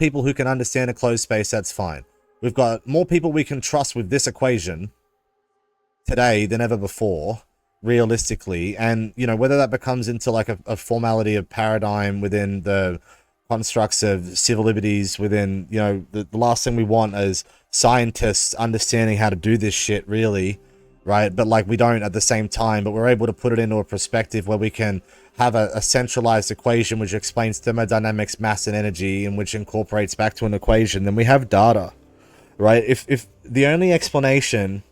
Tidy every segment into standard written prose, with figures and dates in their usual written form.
people who can understand a closed space, that's fine. We've got more people we can trust with this equation today than ever before, realistically. And, you know, whether that becomes into like a formality of paradigm within the constructs of civil liberties within, you know, the last thing we want is scientists understanding how to do this shit, really, right? But like we don't at the same time, but we're able to put it into a perspective where we can have a centralized equation which explains thermodynamics, mass, and energy, and which incorporates back to an equation. Then we have data, right? If the only explanation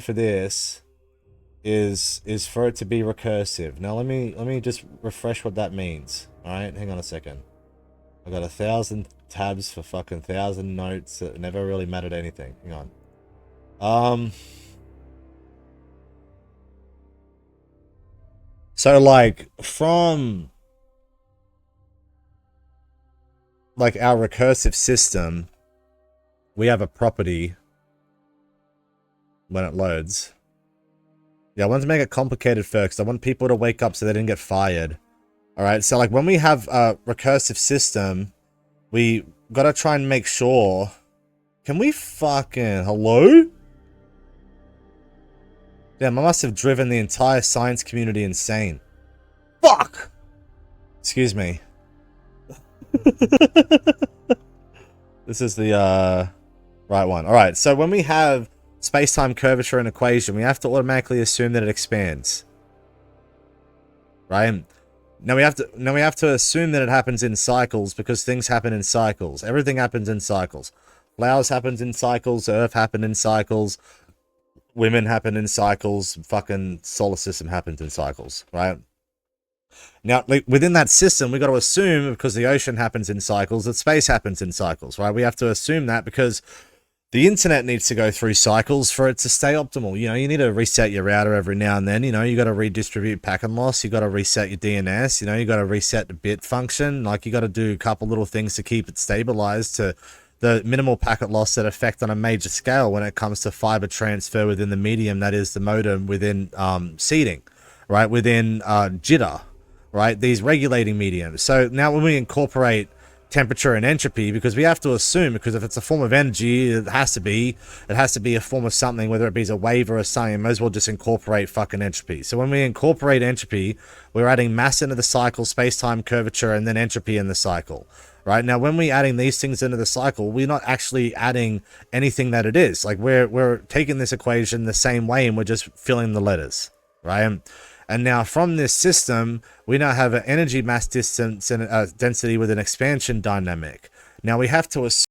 for this is for it to be recursive. Now let me just refresh what that means. All right, hang on a second. I got 1,000 tabs for fucking 1,000 notes that never really mattered anything. Hang on. So like from like our recursive system, we have a property when it loads. Yeah, I want to make it complicated first. I want people to wake up so they didn't get fired. Alright, so like when we have a recursive system, we gotta try and make sure... Can we fucking... Hello? Damn, I must have driven the entire science community insane. Fuck! Excuse me. This is the, right one. Alright, so when we have space-time curvature and equation, we have to automatically assume that it expands. Right? Now we have to assume that it happens in cycles because things happen in cycles. Everything happens in cycles. Flowers happens in cycles, Earth happened in cycles, women happen in cycles, fucking solar system happens in cycles, right? Now, within that system, we got to assume, because the ocean happens in cycles, that space happens in cycles, right? We have to assume that because the internet needs to go through cycles for it to stay optimal. You know, you need to reset your router every now and then. You know, you got to redistribute packet loss. You got to reset your DNS. You know, you got to reset the bit function. Like, you got to do a couple little things to keep it stabilized to the minimal packet loss that affect on a major scale when it comes to fiber transfer within the medium that is the modem within seeding, right? Within jitter, right? These regulating mediums. So now when we incorporate temperature and entropy, because we have to assume, because if it's a form of energy, it has to be a form of something, whether it be a wave or a something, may as well just incorporate fucking entropy. So when we incorporate entropy, we're adding mass into the cycle, space-time curvature, and then entropy in the cycle. Right? Now, when we're adding these things into the cycle, we're not actually adding anything that it is. Like, we're taking this equation the same way, and we're just filling the letters, right? And now from this system, we now have an energy mass distance and density with an expansion dynamic. Now we have to assume